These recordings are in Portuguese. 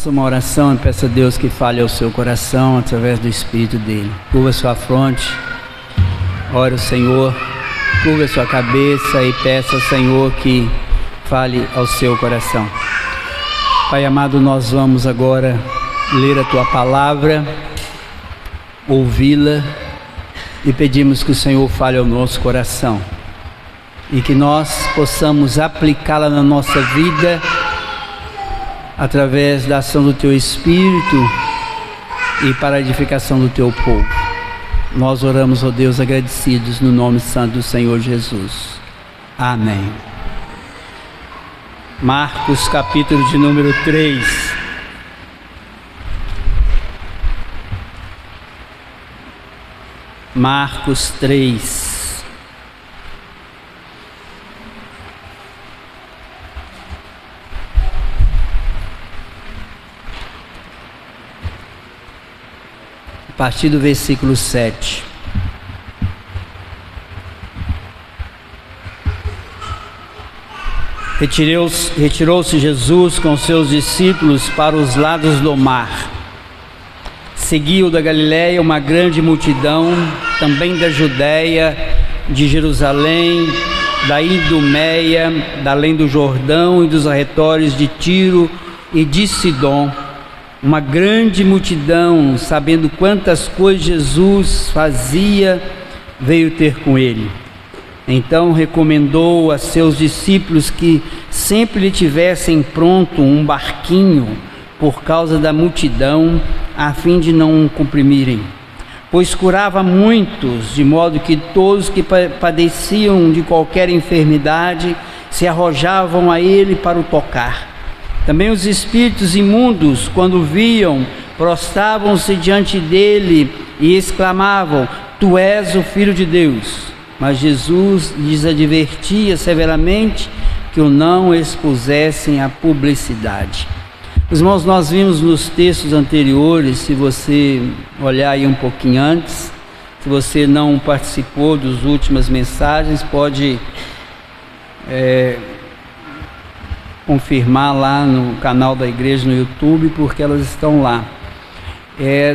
Faça uma oração e peça a Deus que fale ao seu coração através do Espírito dele. Curva sua fronte, ore ao Senhor, curva a sua cabeça e peça ao Senhor que fale ao seu coração. Pai amado, nós vamos agora ler a Tua palavra, ouvi-la e pedimos que o Senhor fale ao nosso coração e que nós possamos aplicá-la na nossa vida através da ação do Teu Espírito e para a edificação do Teu povo. Nós oramos, ó Deus, agradecidos no nome santo do Senhor Jesus. Amém. Marcos, capítulo de número 3. Marcos 3. A partir do versículo 7. Retirou-se Jesus com seus discípulos para os lados do mar. Seguiu da Galiléia uma grande multidão, também da Judéia, de Jerusalém, da Idumeia, da além do Jordão e dos arredores de Tiro e de Sidom. Uma grande multidão, sabendo quantas coisas Jesus fazia, veio ter com ele. Então recomendou a seus discípulos que sempre lhe tivessem pronto um barquinho por causa da multidão, a fim de não o comprimirem. Pois curava muitos, de modo que todos que padeciam de qualquer enfermidade se arrojavam a ele para o tocar. Também os espíritos imundos, quando viam, prostravam-se diante dele e exclamavam: Tu és o Filho de Deus. Mas Jesus lhes advertia severamente que o não expusessem à publicidade. Os irmãos, nós vimos nos textos anteriores, se você olhar aí um pouquinho antes, se você não participou das últimas mensagens, pode confirmar lá no canal da igreja no YouTube, porque elas estão lá.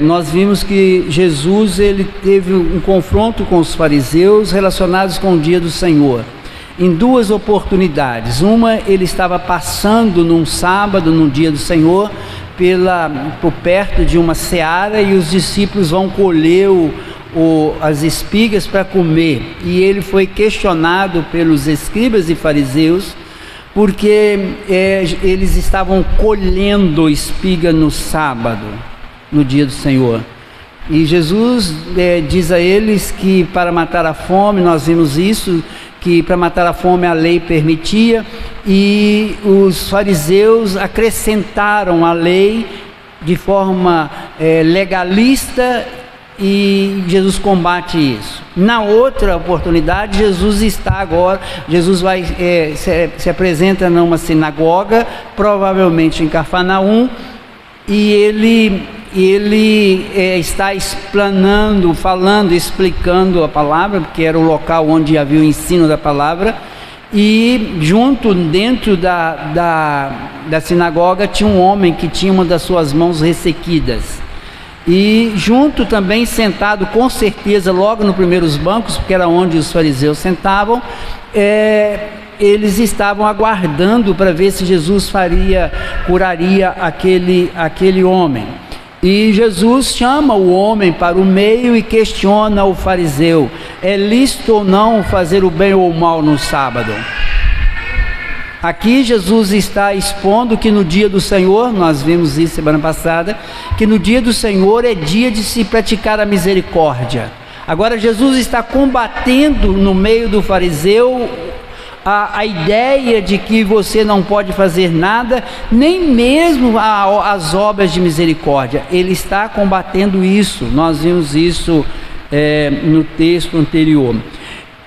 Nós vimos que Jesus ele teve um confronto com os fariseus relacionados com o dia do Senhor, em duas oportunidades. Uma, ele estava passando num sábado, no dia do Senhor, por perto de uma seara, e os discípulos vão colher as espigas para comer, e ele foi questionado pelos escribas e fariseus, porque eles estavam colhendo espiga no sábado, no dia do Senhor. E Jesus diz a eles que para matar a fome, nós vimos isso, que para matar a fome a lei permitia, e os fariseus acrescentaram a lei de forma legalista, e Jesus combate isso. Na outra oportunidade, Jesus vai se apresenta numa sinagoga, provavelmente em Cafarnaum, e ele está explanando, falando, explicando a palavra, porque era o local onde havia o ensino da palavra, e dentro da sinagoga tinha um homem que tinha uma das suas mãos ressequidas. E junto também, sentado com certeza logo nos primeiros bancos, porque era onde os fariseus sentavam, eles estavam aguardando para ver se Jesus curaria aquele homem. E Jesus chama o homem para o meio e questiona o fariseu: é lícito ou não fazer o bem ou o mal no sábado? Aqui Jesus está expondo que no dia do Senhor, nós vimos isso semana passada, que no dia do Senhor é dia de se praticar a misericórdia. Agora Jesus está combatendo no meio do fariseu a ideia de que você não pode fazer nada, nem mesmo as obras de misericórdia. Ele está combatendo isso, nós vimos isso no texto anterior.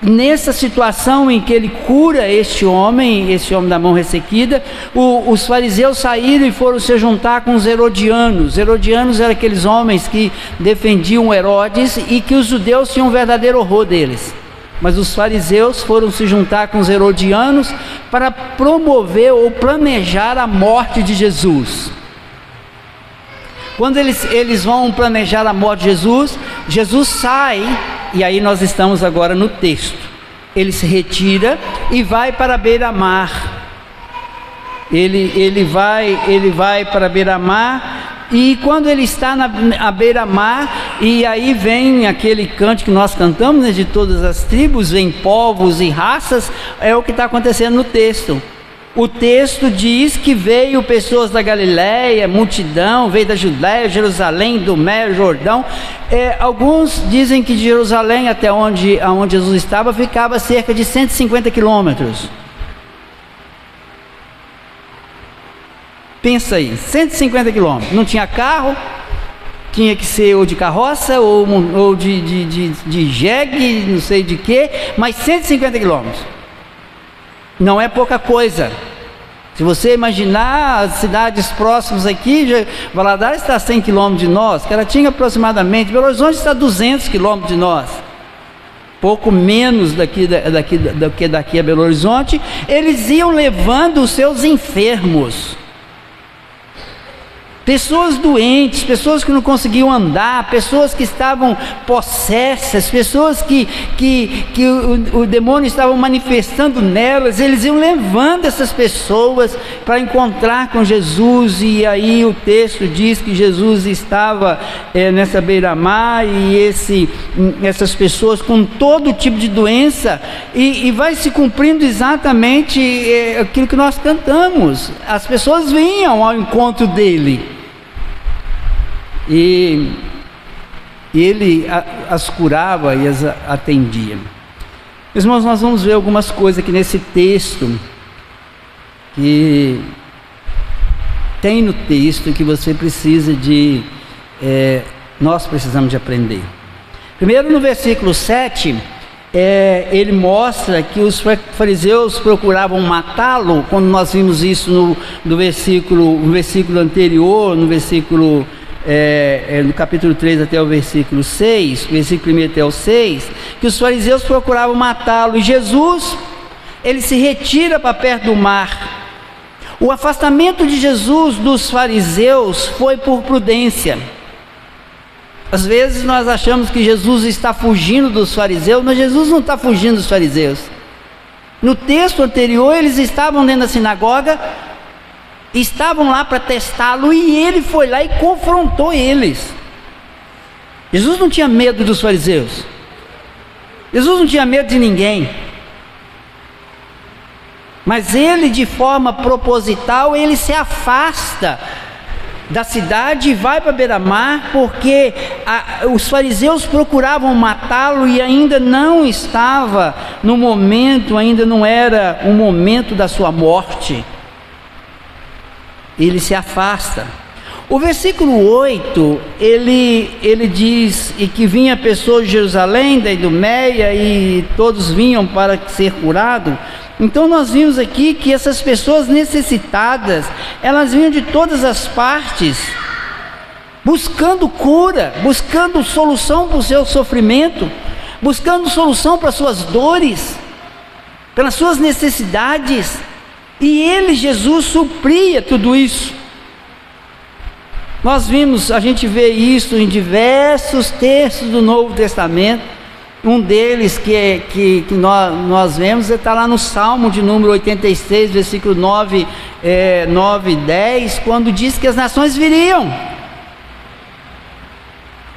Nessa situação em que ele cura este homem da mão ressequida, os fariseus saíram e foram se juntar com os herodianos. Herodianos eram aqueles homens que defendiam Herodes e que os judeus tinham um verdadeiro horror deles. Mas os fariseus foram se juntar com os herodianos para promover ou planejar a morte de Jesus. Quando eles vão planejar a morte de Jesus, Jesus sai, e aí nós estamos agora no texto. Ele se retira e vai para a beira-mar. Ele vai para a beira-mar, e quando ele está na beira-mar, e aí vem aquele canto que nós cantamos, né, de todas as tribos, vem povos e raças, é o que está acontecendo no texto. O texto diz que veio pessoas da Galiléia, multidão, veio da Judéia, Jerusalém, do Médio Jordão. Alguns dizem que de Jerusalém até onde Jesus estava, ficava cerca de 150 quilômetros. Pensa aí, 150 quilômetros, não tinha carro, tinha que ser ou de carroça, ou de jegue, não sei de quê, mas 150 quilômetros. Não é pouca coisa. Se você imaginar as cidades próximas aqui, Valadares está a 100 quilômetros de nós, Caratinga aproximadamente, Belo Horizonte está a 200 quilômetros de nós, pouco menos do que daqui a Belo Horizonte. Eles iam levando os seus enfermos, pessoas doentes, pessoas que não conseguiam andar, pessoas que estavam possessas, pessoas que o demônio estava manifestando nelas. Eles iam levando essas pessoas para encontrar com Jesus, e aí o texto diz que Jesus estava nessa beira-mar, e essas pessoas com todo tipo de doença, e vai se cumprindo exatamente aquilo que nós cantamos. As pessoas vinham ao encontro dele, e ele as curava e as atendia. Meus irmãos, nós vamos ver algumas coisas aqui nesse texto, que tem no texto, que você precisa nós precisamos de aprender. Primeiro, no versículo 7, ele mostra que os fariseus procuravam matá-lo. Quando nós vimos isso no versículo anterior, no versículo no capítulo 3 até o versículo 6, versículo 1 até o 6, que os fariseus procuravam matá-lo, e Jesus, ele se retira para perto do mar. O afastamento de Jesus dos fariseus foi por prudência. Às vezes nós achamos que Jesus está fugindo dos fariseus, mas Jesus não está fugindo dos fariseus. No texto anterior, eles estavam dentro da sinagoga, estavam lá para testá-lo, e ele foi lá e confrontou eles. Jesus não tinha medo dos fariseus, Jesus não tinha medo de ninguém, mas ele, de forma proposital, ele se afasta da cidade e vai para a beira-mar, porque os fariseus procuravam matá-lo, e ainda não estava no momento, ainda não era o momento da sua morte. Ele se afasta. O versículo 8, ele diz que vinha pessoas de Jerusalém, da Idumeia, e todos vinham para ser curados. Então nós vimos aqui que essas pessoas necessitadas, elas vinham de todas as partes, buscando cura, buscando solução para o seu sofrimento, buscando solução para as suas dores, pelas suas necessidades. E ele, Jesus, supria tudo isso. A gente vê isso em diversos textos do Novo Testamento. Um deles que nós vemos está lá no Salmo de número 86, versículo 9 e 10, quando diz que as nações viriam.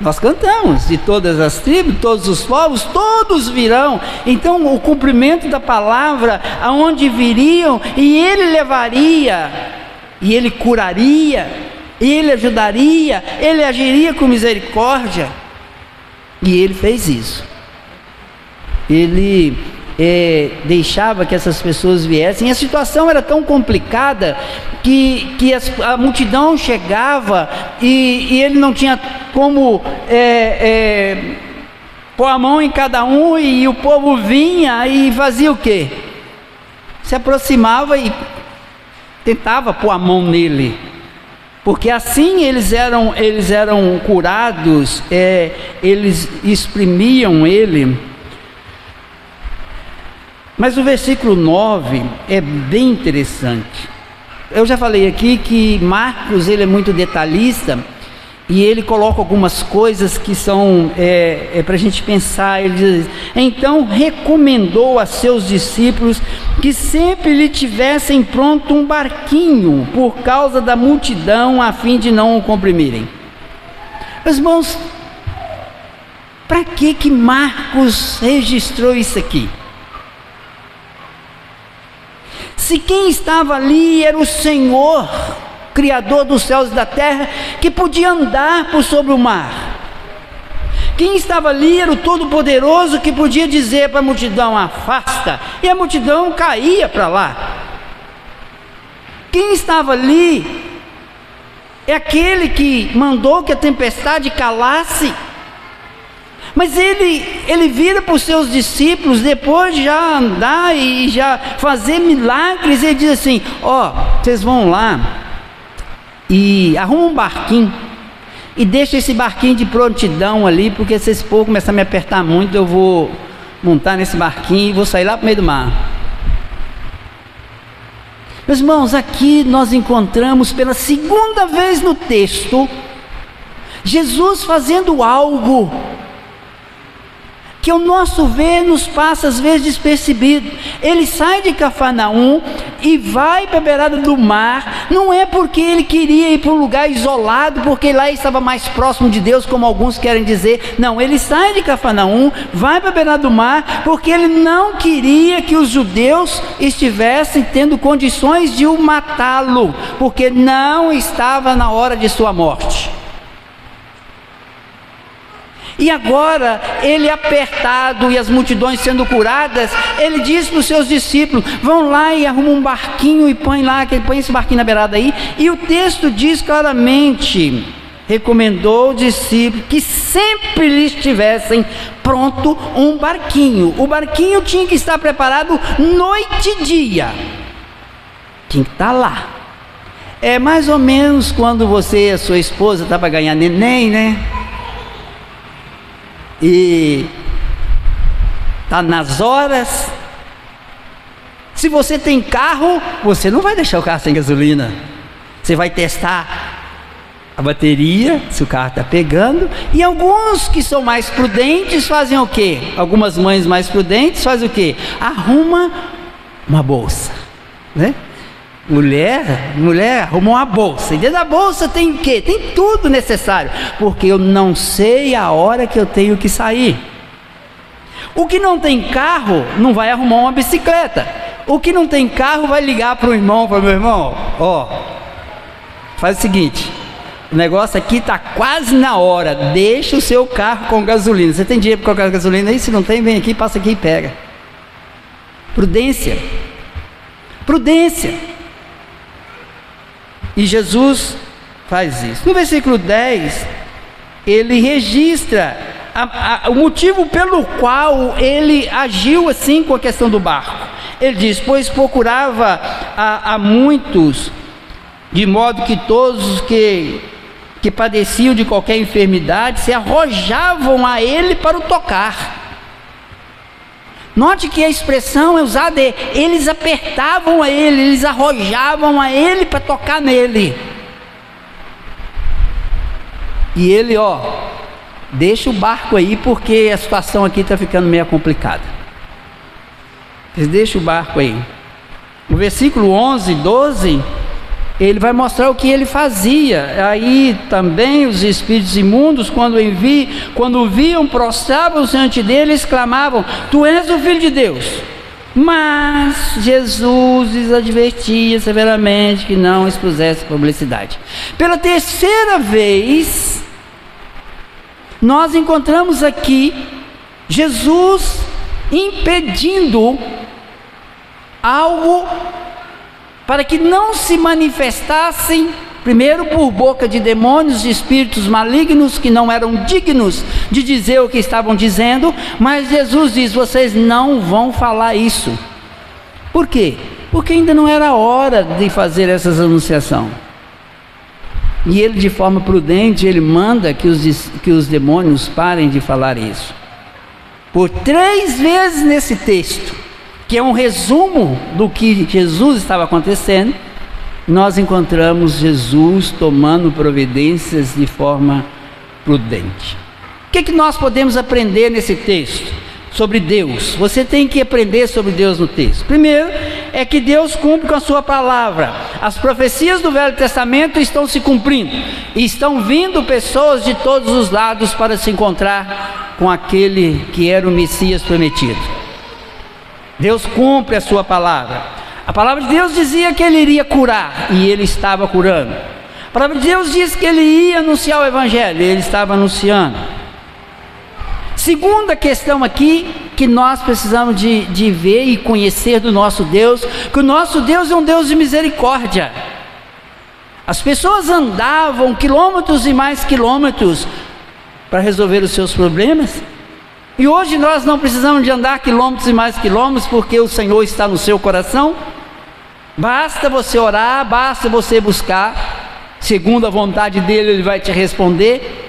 Nós cantamos, de todas as tribos, todos os povos, todos virão. Então o cumprimento da palavra, aonde viriam, e ele levaria, e ele curaria, e ele ajudaria, ele agiria com misericórdia. E ele fez isso. Ele deixava que essas pessoas viessem. A situação era tão complicada que a multidão chegava, e ele não tinha como pôr a mão em cada um, e o povo vinha e fazia o quê? Se aproximava e tentava pôr a mão nele, porque assim eles eram curados, eles exprimiam ele. Mas o versículo 9 é bem interessante. Eu já falei aqui que Marcos, ele é muito detalhista, E ele coloca algumas coisas que são para a gente pensar. Ele diz: então recomendou a seus discípulos que sempre lhe tivessem pronto um barquinho por causa da multidão, a fim de não o comprimirem. Meus irmãos, para que Marcos registrou isso aqui? Se quem estava ali era o Senhor, Criador dos céus e da terra, que podia andar por sobre o mar. Quem estava ali era o Todo-Poderoso, que podia dizer para a multidão: afasta, e a multidão caía para lá. Quem estava ali é aquele que mandou que a tempestade calasse. Mas ele vira para os seus discípulos, depois de já andar e já fazer milagres, ele diz assim: vocês vão lá e arruma um barquinho e deixa esse barquinho de prontidão ali, porque se esse povo começar a me apertar muito, eu vou montar nesse barquinho e vou sair lá para o meio do mar. Meus irmãos, aqui nós encontramos pela segunda vez no texto Jesus fazendo algo que ao nosso ver nos passa às vezes despercebido. Ele sai de Cafarnaum e vai para a beirada do mar. Não é porque ele queria ir para um lugar isolado, porque lá estava mais próximo de Deus, como alguns querem dizer. Não, ele sai de Cafarnaum, vai para a beirada do mar, porque ele não queria que os judeus estivessem tendo condições de o matá-lo, porque não estava na hora de sua morte. E agora, ele apertado e as multidões sendo curadas, ele diz para os seus discípulos: vão lá e arrumam um barquinho e põe esse barquinho na beirada aí. E o texto diz claramente: recomendou aos discípulos que sempre lhes tivessem pronto um barquinho. O barquinho tinha que estar preparado noite e dia, tinha que estar lá. É mais ou menos quando você e a sua esposa estão para ganhar neném, né? E está nas horas. Se você tem carro, você não vai deixar o carro sem gasolina. Você vai testar a bateria, se o carro está pegando. E alguns que são mais prudentes fazem o quê? Algumas mães mais prudentes fazem o quê? Arruma uma bolsa, né? Mulher arruma uma bolsa, e dentro da bolsa tem o quê? Tem tudo necessário, porque eu não sei a hora que eu tenho que sair. O que não tem carro não vai arrumar uma bicicleta. O que não tem carro vai ligar para o irmão, para meu irmão: faz o seguinte, o negócio aqui está quase na hora, deixa o seu carro com gasolina. Você tem dinheiro para colocar gasolina aí? Se não tem, vem aqui, passa aqui e pega. Prudência. E Jesus faz isso. No versículo 10, ele registra o motivo pelo qual ele agiu assim com a questão do barco. Ele diz: pois procurava a muitos, de modo que todos os que padeciam de qualquer enfermidade se arrojavam a ele para o tocar. Note que a expressão é usada, eles apertavam a ele, eles arrojavam a ele para tocar nele. E ele, deixa o barco aí, porque a situação aqui está ficando meio complicada. Eles deixam o barco aí. No versículo 11, 12, ele vai mostrar o que ele fazia. Aí também os espíritos imundos, quando viam, prostravam-se diante dele e exclamavam: tu és o Filho de Deus. Mas Jesus lhes advertia severamente que não expusesse publicidade. Pela terceira vez, nós encontramos aqui Jesus impedindo algo para que não se manifestassem, primeiro por boca de demônios, de espíritos malignos que não eram dignos de dizer o que estavam dizendo. Mas Jesus diz: vocês não vão falar isso. Por quê? Porque ainda não era hora de fazer essas anunciações. E ele, de forma prudente, ele manda que os demônios parem de falar isso. Por 3 vezes nesse texto, que é um resumo do que Jesus estava acontecendo, nós encontramos Jesus tomando providências de forma prudente. O que nós podemos aprender nesse texto sobre Deus? Você tem que aprender sobre Deus no texto. Primeiro, é que Deus cumpre com a sua palavra. As profecias do Velho Testamento estão se cumprindo, e estão vindo pessoas de todos os lados para se encontrar com aquele que era o Messias prometido. Deus cumpre a sua palavra. A palavra de Deus dizia que ele iria curar, e ele estava curando. A palavra de Deus diz que ele ia anunciar o Evangelho, e ele estava anunciando. Segunda questão aqui, que nós precisamos de ver e conhecer do nosso Deus, que o nosso Deus é um Deus de misericórdia. As pessoas andavam quilômetros e mais quilômetros para resolver os seus problemas, e hoje nós não precisamos de andar quilômetros e mais quilômetros, porque o Senhor está no seu coração. Basta você orar, basta você buscar, segundo a vontade dele, ele vai te responder.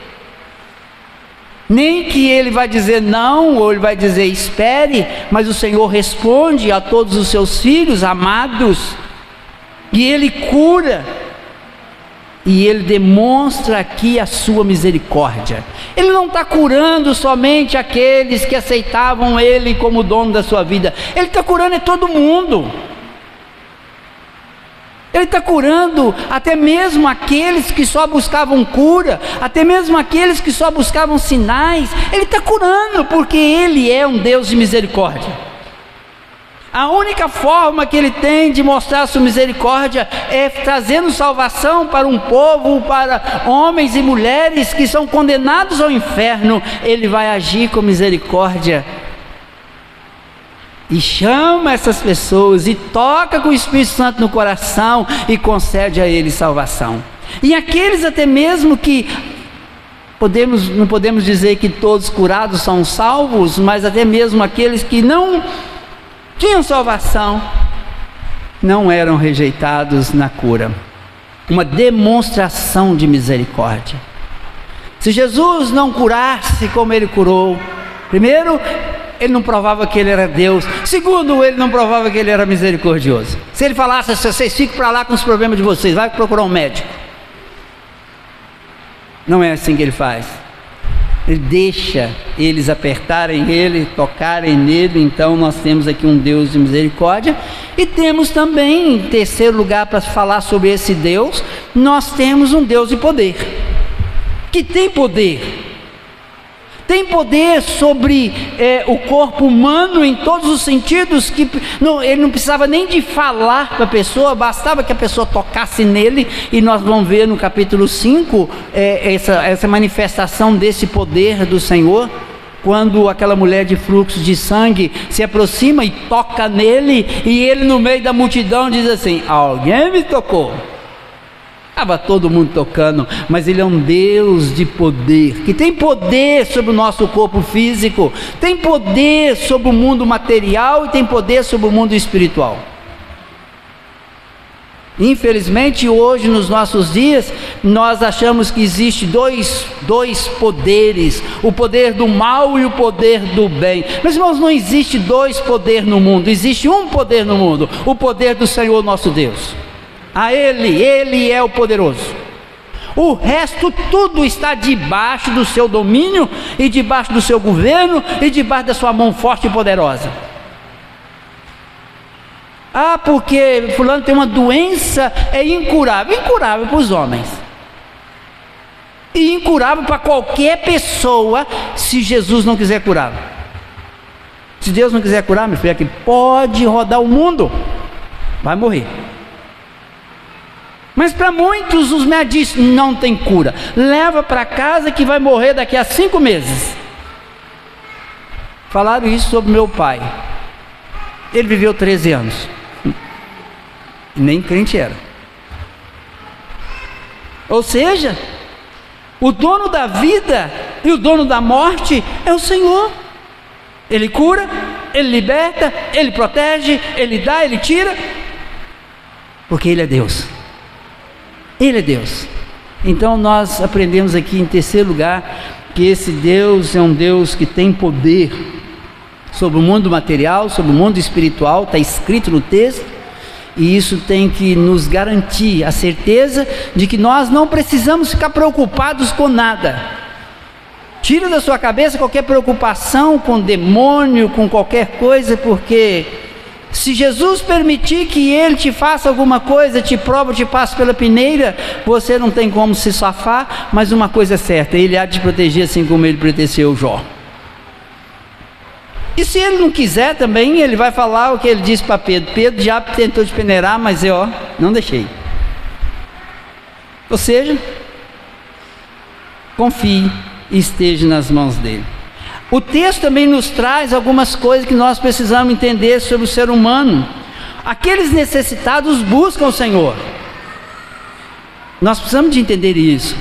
Nem que ele vai dizer não, ou ele vai dizer espere, mas o Senhor responde a todos os seus filhos amados, e ele cura, e ele demonstra aqui a sua misericórdia. Ele não está curando somente aqueles que aceitavam ele como dono da sua vida, ele está curando todo mundo. Ele está curando até mesmo aqueles que só buscavam cura, até mesmo aqueles que só buscavam sinais. Ele está curando, porque ele é um Deus de misericórdia. A única forma que ele tem de mostrar sua misericórdia é trazendo salvação para um povo, para homens e mulheres que são condenados ao inferno. Ele vai agir com misericórdia e chama essas pessoas, e toca com o Espírito Santo no coração, e concede a eles salvação. E aqueles até mesmo que, não podemos dizer que todos curados são salvos, mas até mesmo aqueles que não tinham salvação, não eram rejeitados na cura. Uma demonstração de misericórdia. Se Jesus não curasse como ele curou, primeiro, ele não provava que ele era Deus. Segundo, ele não provava que ele era misericordioso. Se ele falasse, vocês fiquem para lá com os problemas de vocês, vai procurar um médico. Não é assim que ele faz. Ele deixa eles apertarem ele, tocarem nele. Então nós temos aqui um Deus de misericórdia. E temos também, em terceiro lugar, para falar sobre esse Deus, nós temos um Deus de poder, que tem poder. Tem poder sobre o corpo humano em todos os sentidos, que ele não precisava nem de falar para a pessoa, bastava que a pessoa tocasse nele, e nós vamos ver no capítulo 5 essa manifestação desse poder do Senhor, quando aquela mulher de fluxo de sangue se aproxima e toca nele, e ele no meio da multidão diz assim: alguém me tocou. Estava todo mundo tocando, mas ele é um Deus de poder, que tem poder sobre o nosso corpo físico, tem poder sobre o mundo material e tem poder sobre o mundo espiritual. Infelizmente hoje, nos nossos dias, nós achamos que existe dois poderes, o poder do mal e o poder do bem. Mas irmãos, não existe dois poderes no mundo, existe um poder no mundo, o poder do Senhor nosso Deus. A ele é o poderoso. O resto tudo está debaixo do seu domínio, e debaixo do seu governo, e debaixo da sua mão forte e poderosa. Ah, porque fulano tem uma doença, é incurável. Incurável para os homens, e incurável para qualquer pessoa, se Jesus não quiser curar. Se Deus não quiser curar, meu filho, aqui pode rodar o mundo, vai morrer. Mas para muitos os médicos dizem, não tem cura, leva para casa que vai morrer daqui a 5 meses. Falaram isso sobre meu pai. Ele viveu 13 anos, e nem crente era. Ou seja, o dono da vida e o dono da morte é o Senhor. Ele cura, ele liberta, ele protege, ele dá, ele tira, porque ele é Deus. Ele é Deus. Então nós aprendemos aqui em terceiro lugar que esse Deus é um Deus que tem poder sobre o mundo material, sobre o mundo espiritual, está escrito no texto. E isso tem que nos garantir a certeza de que nós não precisamos ficar preocupados com nada. Tira da sua cabeça qualquer preocupação com demônio, com qualquer coisa, porque se Jesus permitir que Ele te faça alguma coisa, te prova, te passa pela peneira, você não tem como se safar, mas uma coisa é certa, Ele há de te proteger assim como Ele protegeu Jó. E se Ele não quiser também, Ele vai falar o que Ele disse para Pedro: Pedro, já tentou te peneirar, mas eu não deixei. Ou seja, confie e esteja nas mãos dEle. O texto também nos traz algumas coisas que nós precisamos entender sobre o ser humano. Aqueles necessitados buscam o Senhor. Nós precisamos de entender isso.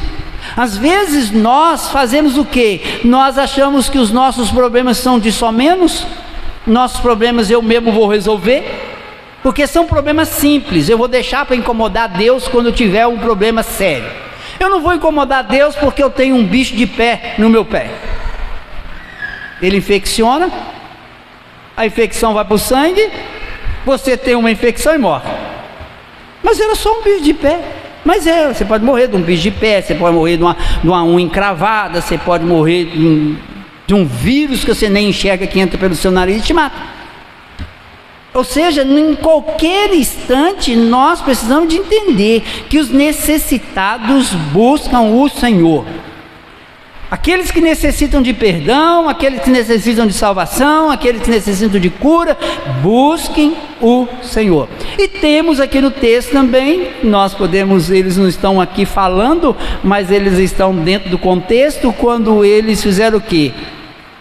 Às vezes nós fazemos o quê? Nós achamos que os nossos problemas são de só menos. Nossos problemas eu mesmo vou resolver, porque são problemas simples. Eu vou deixar para incomodar Deus quando eu tiver um problema sério. Eu não vou incomodar Deus porque eu tenho um bicho de pé no meu pé. Ele infecciona, a infecção vai para o sangue, você tem uma infecção e morre. Mas era só um bicho de pé. Mas você pode morrer de um bicho de pé, você pode morrer de uma unha encravada, você pode morrer de um vírus que você nem enxerga, que entra pelo seu nariz e te mata. Ou seja, em qualquer instante nós precisamos de entender que os necessitados buscam o Senhor. Aqueles que necessitam de perdão, aqueles que necessitam de salvação, aqueles que necessitam de cura, busquem o Senhor. E temos aqui no texto também, eles não estão aqui falando, mas eles estão dentro do contexto, quando eles fizeram o quê?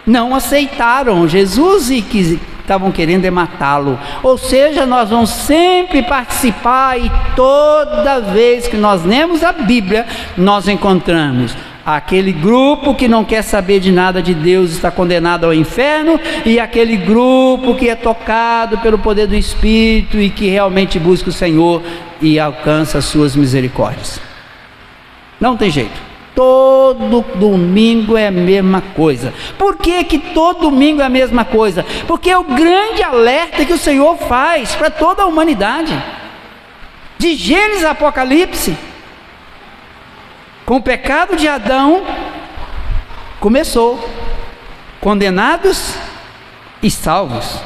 Não aceitaram Jesus e estavam querendo matá-lo. Ou seja, nós vamos sempre participar, e toda vez que nós lemos a Bíblia, nós encontramos aquele grupo que não quer saber de nada de Deus está condenado ao inferno, e aquele grupo que é tocado pelo poder do Espírito e que realmente busca o Senhor e alcança as suas misericórdias. Não tem jeito. Todo domingo é a mesma coisa. Por que todo domingo é a mesma coisa? Porque é o grande alerta que o Senhor faz para toda a humanidade. De Gênesis a Apocalipse, com o pecado de Adão, começou. Condenados e salvos.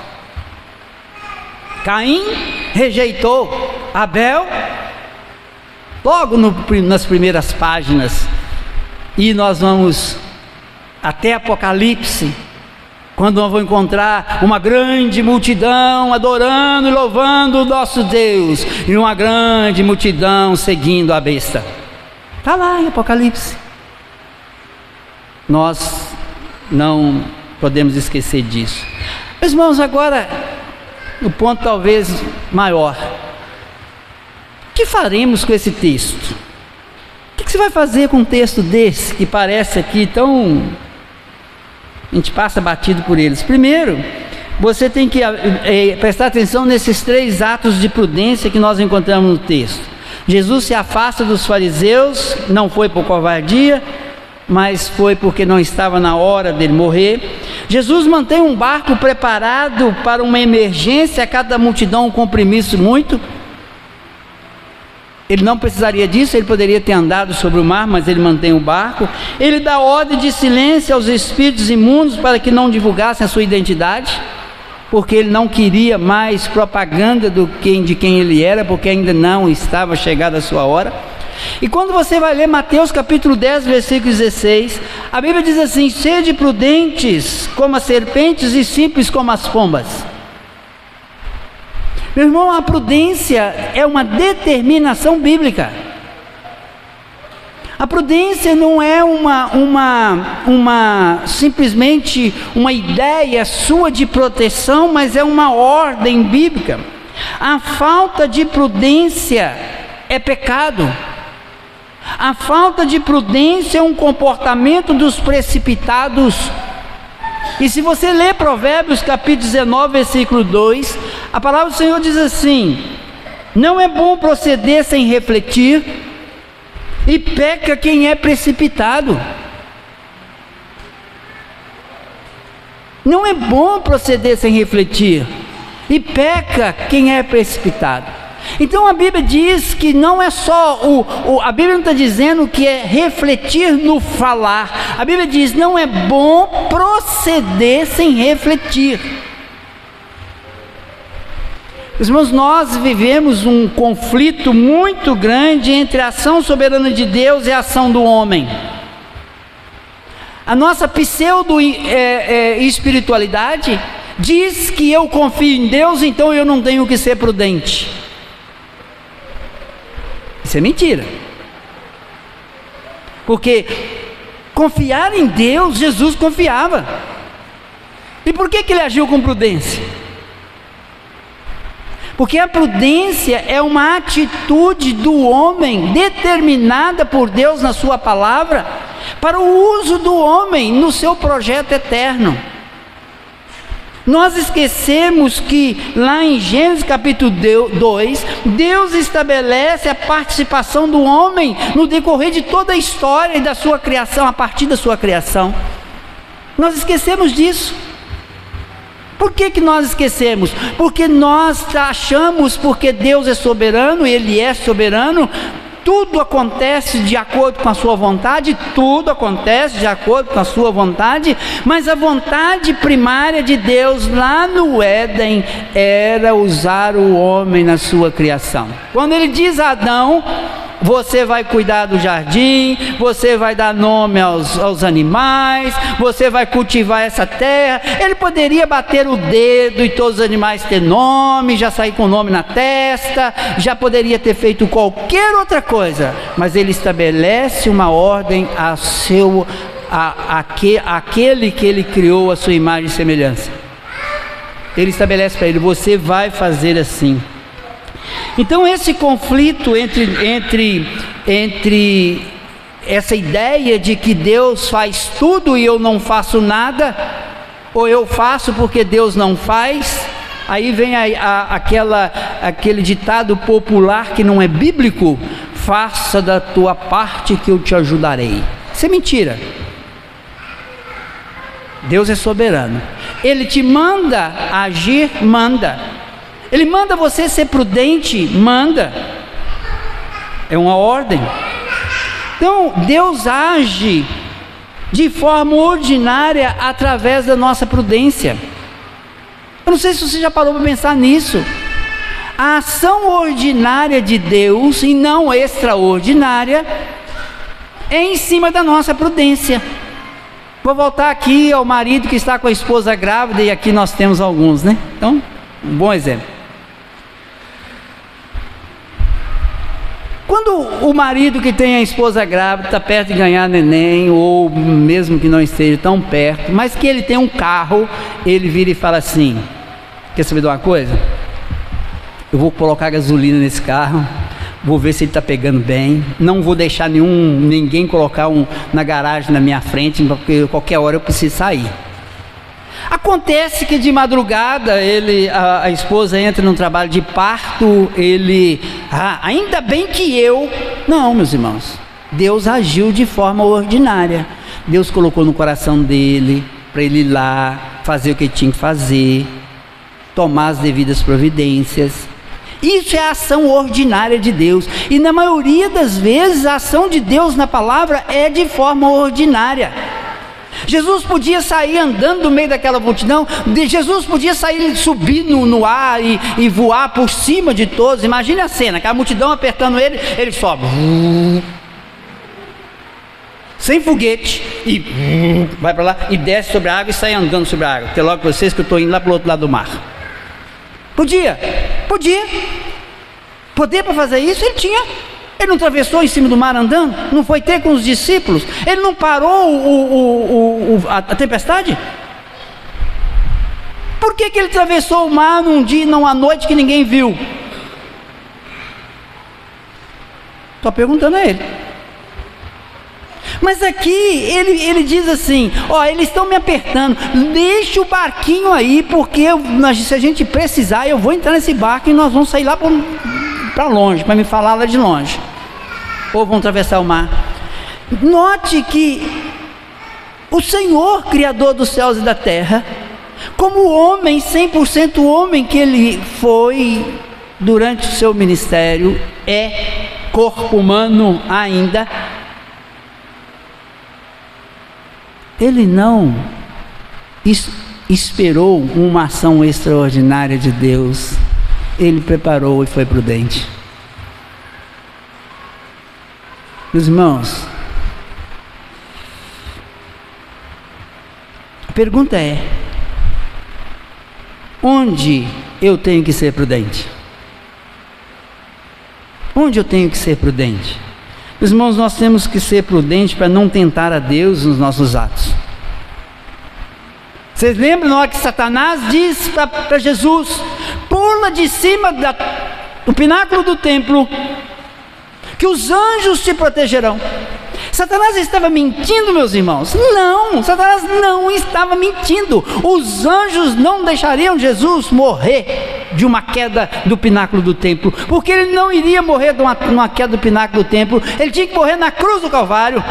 Caim rejeitou Abel, logo nas primeiras páginas. E nós vamos até Apocalipse, quando nós vamos encontrar uma grande multidão adorando e louvando o nosso Deus, e uma grande multidão seguindo a besta. Está lá em Apocalipse. Nós não podemos esquecer disso. Meus irmãos, agora o ponto talvez maior: o que faremos com esse texto? O que você vai fazer com um texto desse, que parece aqui tão... a gente passa batido por eles? Primeiro, você tem que prestar atenção nesses 3 atos de prudência que nós encontramos no texto. Jesus se afasta dos fariseus, não foi por covardia, mas foi porque não estava na hora dele morrer. Jesus mantém um barco preparado para uma emergência, a cada multidão um compromisso muito. Ele não precisaria disso, ele poderia ter andado sobre o mar, mas ele mantém o barco. Ele dá ordem de silêncio aos espíritos imundos para que não divulgassem a sua identidade, porque ele não queria mais propaganda de quem ele era, porque ainda não estava chegada a sua hora. E quando você vai ler Mateus capítulo 10, versículo 16, a Bíblia diz assim: sede prudentes como as serpentes e simples como as pombas. Meu irmão, a prudência é uma determinação bíblica. A prudência não é simplesmente uma ideia sua de proteção, mas é uma ordem bíblica. A falta de prudência é pecado. A falta de prudência é um comportamento dos precipitados. E se você ler Provérbios capítulo 19, versículo 2, a palavra do Senhor diz assim: não é bom proceder sem refletir, e peca quem é precipitado. Não é bom proceder sem refletir, e peca quem é precipitado. Então a Bíblia diz que não é só a Bíblia não está dizendo que é refletir no falar. A Bíblia diz: não é bom proceder sem refletir. Irmãos, nós vivemos um conflito muito grande entre a ação soberana de Deus e a ação do homem. A nossa pseudo-espiritualidade diz que eu confio em Deus, então eu não tenho que ser prudente. Isso é mentira. Porque confiar em Deus, Jesus confiava. E por que ele agiu com prudência? Porque a prudência é uma atitude do homem determinada por Deus na sua palavra para o uso do homem no seu projeto eterno. Nós esquecemos que lá em Gênesis capítulo 2, Deus estabelece a participação do homem no decorrer de toda a história e da sua criação, a partir da sua criação. Nós esquecemos disso. Por que nós esquecemos? Porque nós achamos, porque Deus é soberano, Ele é soberano, tudo acontece de acordo com a sua vontade, tudo acontece de acordo com a sua vontade, mas a vontade primária de Deus lá no Éden era usar o homem na sua criação. Quando Ele diz a Adão: você vai cuidar do jardim, você vai dar nome aos animais, você vai cultivar essa terra. Ele poderia bater o dedo e todos os animais ter nome, já sair com o nome na testa, já poderia ter feito qualquer outra coisa, mas ele estabelece uma ordem àquele que ele criou a sua imagem e semelhança. Ele estabelece para ele: você vai fazer assim. Então esse conflito entre essa ideia de que Deus faz tudo e eu não faço nada, ou eu faço porque Deus não faz, aí vem aquele ditado popular que não é bíblico: faça da tua parte que eu te ajudarei. Isso é mentira. Deus é soberano, Ele te manda agir, manda. Ele manda você ser prudente, manda. É uma ordem. Então Deus age de forma ordinária através da nossa prudência. Eu não sei se você já parou para pensar nisso. A ação ordinária de Deus, e não extraordinária, é em cima da nossa prudência. Vou voltar aqui ao marido que está com a esposa grávida, e aqui nós temos alguns, né? Então, um bom exemplo. Quando o marido que tem a esposa grávida está perto de ganhar neném, ou mesmo que não esteja tão perto, mas que ele tem um carro, ele vira e fala assim: quer saber de uma coisa? Eu vou colocar gasolina nesse carro, vou ver se ele está pegando bem, não vou deixar ninguém colocar na garagem na minha frente, porque qualquer hora eu preciso sair. Acontece que de madrugada a esposa entra num trabalho de parto, ainda bem que não, meus irmãos, Deus agiu de forma ordinária. Deus colocou no coração dele para ele ir lá fazer o que ele tinha que fazer, tomar as devidas providências. Isso é a ação ordinária de Deus, e na maioria das vezes a ação de Deus na palavra é de forma ordinária. Jesus podia sair andando no meio daquela multidão, Jesus podia sair, subir no ar e voar por cima de todos. Imagine a cena, aquela multidão apertando ele sobe, sem foguete, e vai para lá, e desce sobre a água e sai andando sobre a água. Até logo vocês, que eu estou indo lá para o outro lado do mar. Podia, poder para fazer isso ele tinha. Ele não atravessou em cima do mar andando? Não foi ter com os discípulos? Ele não parou a tempestade? Por que ele atravessou o mar num dia e não à noite que ninguém viu? Estou perguntando a ele. Mas aqui ele diz assim: eles estão me apertando, deixa o barquinho aí, porque se a gente precisar, eu vou entrar nesse barco e nós vamos sair lá para longe, para me falar lá de longe, ou vão atravessar o mar. Note que o Senhor, Criador dos céus e da terra, como homem, 100% homem que ele foi, durante o seu ministério é corpo humano ainda, ele não esperou uma ação extraordinária de Deus, ele preparou e foi prudente. Meus irmãos, a pergunta é: onde eu tenho que ser prudente? Onde eu tenho que ser prudente? Meus irmãos, nós temos que ser prudentes para não tentar a Deus nos nossos atos. Vocês lembram na hora que Satanás diz para Jesus: pula de cima do pináculo do templo, que os anjos te protegerão. Satanás estava mentindo, meus irmãos? Não, Satanás não estava mentindo. Os anjos não deixariam Jesus morrer de uma queda do pináculo do templo, porque ele não iria morrer de uma queda do pináculo do templo, ele tinha que morrer na cruz do Calvário.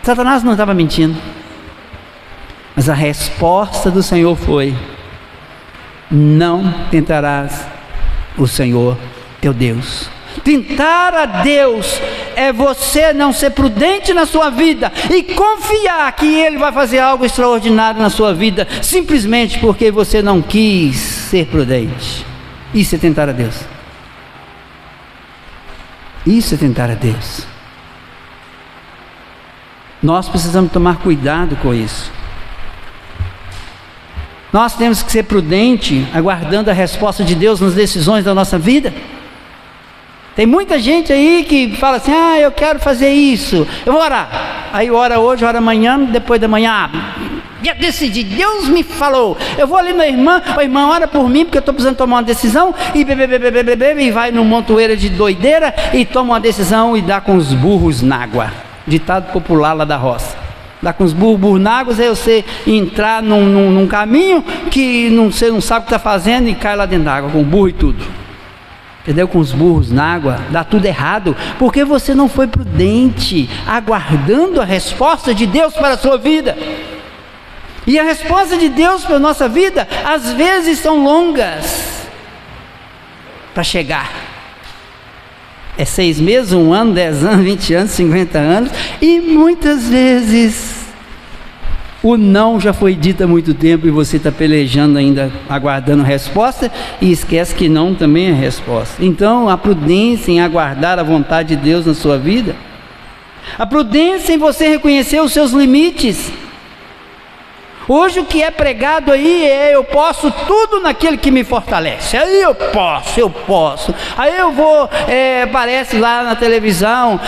Satanás não estava mentindo. Mas a resposta do Senhor foi: não tentarás o Senhor teu Deus. Tentar a Deus é você não ser prudente na sua vida e confiar que Ele vai fazer algo extraordinário na sua vida, simplesmente porque você não quis ser prudente. Isso é tentar a Deus. Isso é tentar a Deus. Nós precisamos tomar cuidado com isso. Nós temos que ser prudente, aguardando a resposta de Deus nas decisões da nossa vida. Tem muita gente aí que fala assim: eu quero fazer isso, eu vou orar. Aí ora hoje, ora amanhã, depois da manhã, já decidi, Deus me falou. Eu vou ali na irmã, irmã, ora por mim, porque eu estou precisando tomar uma decisão. E vai num montoeira de doideira e toma uma decisão e dá com os burros na água. Ditado popular lá da roça. Dá com os burros na água, aí você entrar num caminho que você não sabe o que está fazendo e cai lá dentro da água, com o burro e tudo. Entendeu? Com os burros na água, dá tudo errado, porque você não foi prudente, aguardando a resposta de Deus para a sua vida. E a resposta de Deus para a nossa vida, às vezes são longas para chegar. É 6 meses, 1 ano, 10 anos, 20 anos, 50 anos, e muitas vezes o não já foi dito há muito tempo e você está pelejando ainda, aguardando a resposta, e esquece que não também é resposta. Então, a prudência em aguardar a vontade de Deus na sua vida, a prudência em você reconhecer os seus limites. Hoje o que é pregado aí é: eu posso tudo naquele que me fortalece. Aí eu posso. Aí eu vou, aparece lá na televisão: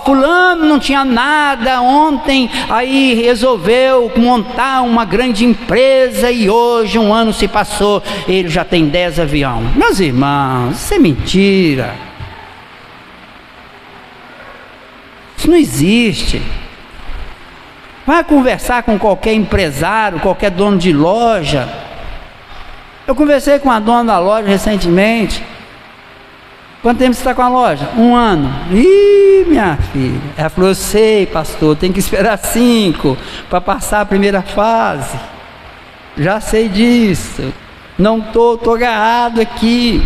fulano não tinha nada ontem, aí resolveu montar uma grande empresa e hoje 1 ano se passou, ele já tem 10 aviões. Meus irmãos, isso é mentira. Isso não existe. Vai conversar com qualquer empresário, qualquer dono de loja. Eu conversei com a dona da loja recentemente. Quanto tempo você está com a loja? 1 ano. Ih, minha filha. Ela falou: eu sei, pastor, tem que esperar 5 para passar a primeira fase. Já sei disso. Não estou agarrado aqui.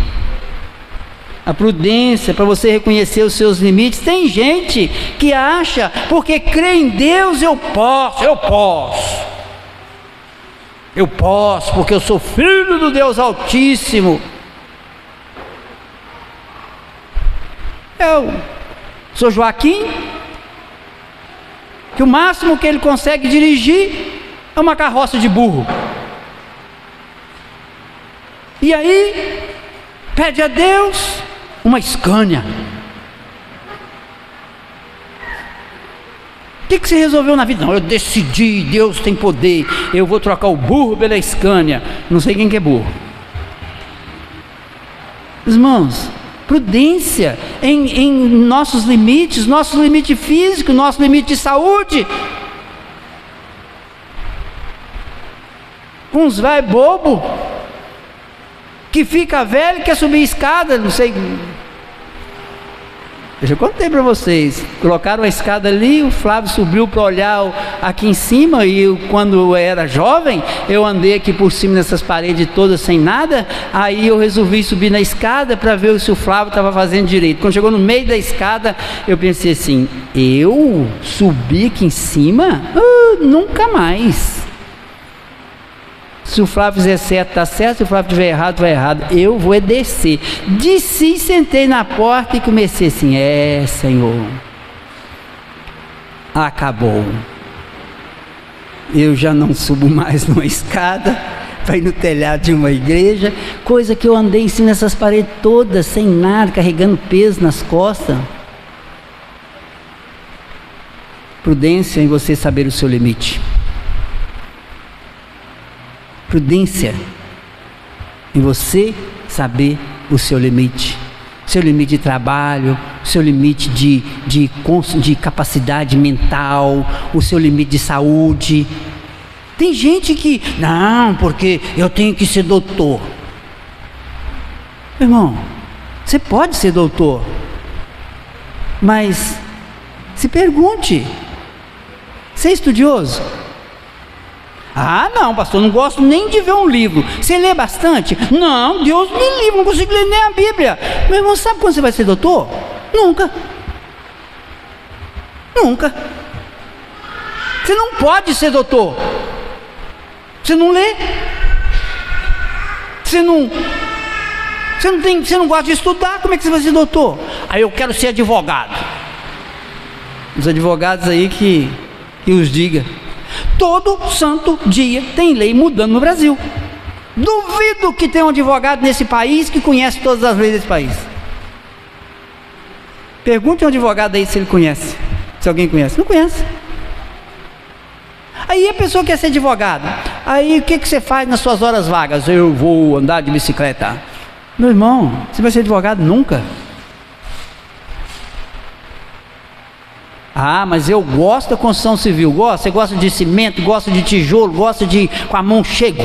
A prudência para você reconhecer os seus limites. Tem gente que acha, porque crê em Deus, eu posso, porque eu sou filho do Deus Altíssimo. Eu sou Joaquim, que o máximo que ele consegue dirigir é uma carroça de burro. E aí, pede a Deus uma Scania. O que você resolveu na vida? Não, eu decidi, Deus tem poder, eu vou trocar o burro pela Scania. Não sei quem que é burro. Irmãos, prudência em nossos limites, nosso limite físico, nosso limite de saúde. Uns vai bobo, que fica velho, quer subir escada, não sei. Eu já contei para vocês. Colocaram a escada ali, o Flávio subiu para olhar aqui em cima, e quando eu era jovem, eu andei aqui por cima nessas paredes todas sem nada. Aí eu resolvi subir na escada para ver se o Flávio estava fazendo direito. Quando chegou no meio da escada, eu pensei assim: eu subi aqui em cima? Nunca mais. Se o Flávio fizer certo, está certo. Se o Flávio estiver errado, vai errado. Eu vou descer. Desci, sentei na porta e comecei assim: Senhor, acabou. Eu já não subo mais numa escada para ir no telhado de uma igreja. Coisa que eu andei em cima nessas paredes todas, sem nada, carregando peso nas costas. Prudência em você saber o seu limite. Prudência em você saber o seu limite. Seu limite de trabalho, seu limite de capacidade mental, o seu limite de saúde. Tem gente que, não, porque eu tenho que ser doutor. Irmão, você pode ser doutor, mas se pergunte: você é estudioso? Ah, não, pastor, não gosto nem de ver um livro. Você lê bastante? Não, Deus me livre, não consigo ler nem a Bíblia. Meu irmão, sabe quando você vai ser doutor? Nunca. Nunca. Você não pode ser doutor. Você não lê. Você não gosta de estudar. Como é que você vai ser doutor? Aí eu quero ser advogado. Os advogados aí que os diga. Todo santo dia tem lei mudando no Brasil. Duvido que tenha um advogado nesse país que conhece todas as leis desse país. Pergunte a um advogado aí se ele conhece. Se alguém conhece. Não conhece. Aí a pessoa quer ser advogado. Aí o que você faz nas suas horas vagas? Eu vou andar de bicicleta. Meu irmão, você vai ser advogado nunca. Ah, mas eu gosto da construção civil. Você gosta de cimento, gosta de tijolo, gosta de com a mão cheia?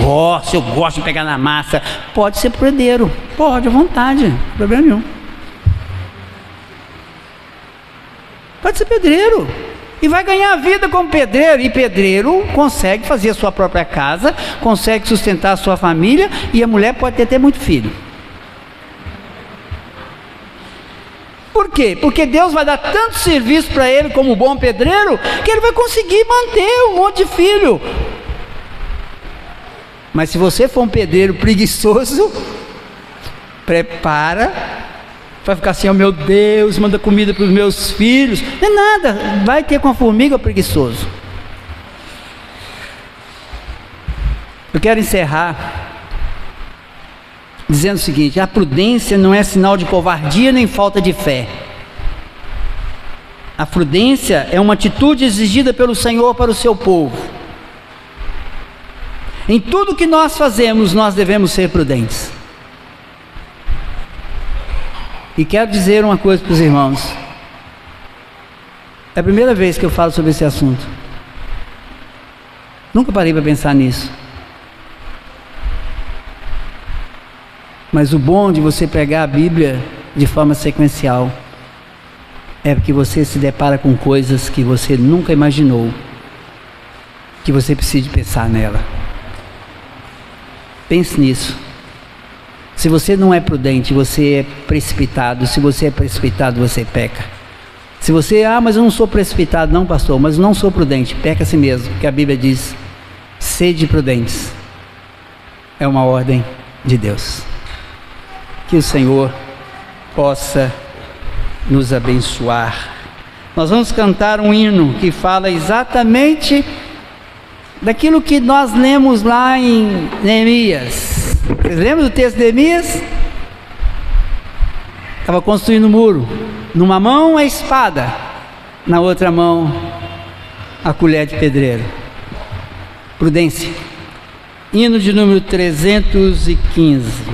Eu gosto de pegar na massa. Pode ser pedreiro, pode, à vontade, não tem problema nenhum. Pode ser pedreiro e vai ganhar a vida como pedreiro. E pedreiro consegue fazer a sua própria casa, consegue sustentar a sua família, e a mulher pode ter até muito filho. Por quê? Porque Deus vai dar tanto serviço para ele como bom pedreiro, que ele vai conseguir manter um monte de filho. Mas se você for um pedreiro preguiçoso, prepara para ficar assim: oh meu Deus, manda comida para os meus filhos. Não é nada, vai ter com a formiga preguiçoso. Eu quero encerrar dizendo o seguinte: a prudência não é sinal de covardia nem falta de fé. A prudência é uma atitude exigida pelo Senhor para o seu povo. Em tudo que nós fazemos, nós devemos ser prudentes. E quero dizer uma coisa para os irmãos. É a primeira vez que eu falo sobre esse assunto. Nunca parei para pensar nisso. Mas o bom de você pregar a Bíblia de forma sequencial é que você se depara com coisas que você nunca imaginou, que você precisa pensar nela. Pense nisso. Se você não é prudente, você é precipitado. Se você é precipitado, você peca. Se você, mas eu não sou precipitado. Não, pastor, mas não sou prudente. Peca a si mesmo, porque a Bíblia diz: sede prudentes. É uma ordem de Deus. Que o Senhor possa nos abençoar. Nós vamos cantar um hino que fala exatamente daquilo que nós lemos lá em Neemias. Vocês lembram do texto de Neemias? Estava construindo um muro. Numa mão a espada, na outra mão a colher de pedreiro. Prudência. Hino de número 315.